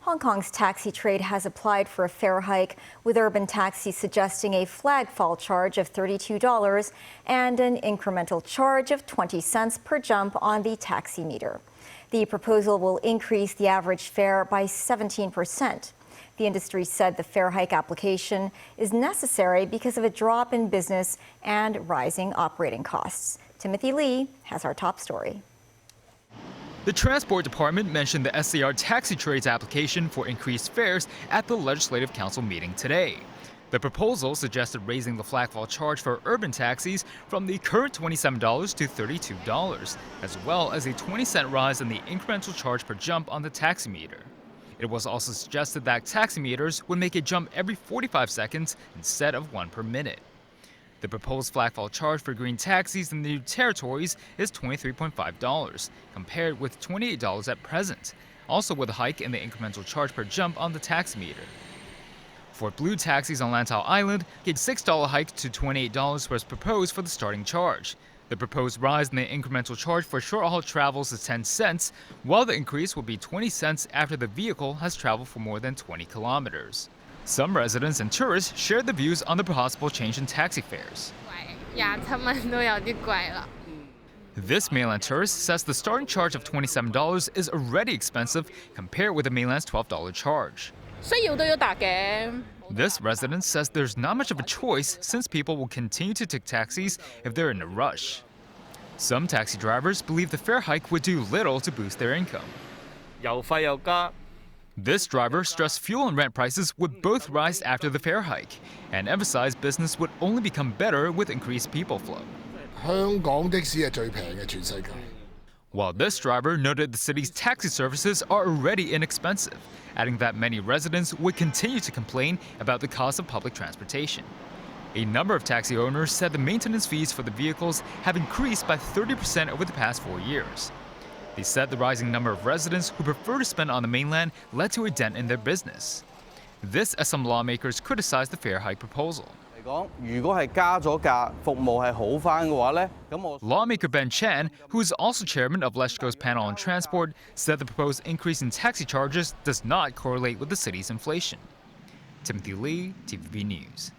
Hong Kong's taxi trade has applied for a fare hike, with urban taxis suggesting a flagfall charge of $32 and an incremental charge of 20 cents per jump on the taxi meter. The proposal will increase the average fare by 17%. The industry said the fare hike application is necessary because of a drop in business and rising operating costs. Timothy Lee has our top story. The Transport Department mentioned the SAR taxi trade's application for increased fares at the Legislative Council meeting today. The proposal suggested raising the flagfall charge for urban taxis from the current $27 to $32, as well as a 20-cent rise in the incremental charge per jump on the taxi meter. It was also suggested that taxi meters would make a jump every 45 seconds instead of one per minute. The proposed flagfall charge for green taxis in the new territories is $23.5, compared with $28 at present, also with a hike in the incremental charge per jump on the taxi meter. For blue taxis on Lantau Island, a $6 hike to $28 was proposed for the starting charge. The proposed rise in the incremental charge for short-haul travels is 10 cents, while the increase will be 20 cents after the vehicle has traveled for more than 20 kilometers. Some residents and tourists shared the views on the possible change in taxi fares. This mainland tourist says the starting charge of $27 is already expensive compared with the mainland's $12 charge. This resident says there's not much of a choice since people will continue to take taxis if they're in a rush. Some taxi drivers believe the fare hike would do little to boost their income. This driver stressed fuel and rent prices would both rise after the fare hike and emphasized business would only become better with increased people flow. While this driver noted the city's taxi services are already inexpensive, adding that many residents would continue to complain about the cost of public transportation. A number of taxi owners said the maintenance fees for the vehicles have increased by 30% over the past 4 years. They said the rising number of residents who prefer to spend on the mainland led to a dent in their business. This as some lawmakers criticized the fare hike proposal. Lawmaker Ben Chan, who is also chairman of LegCo's panel on transport, said the proposed increase in taxi charges does not correlate with the city's inflation. Timothy Lee, TVB News.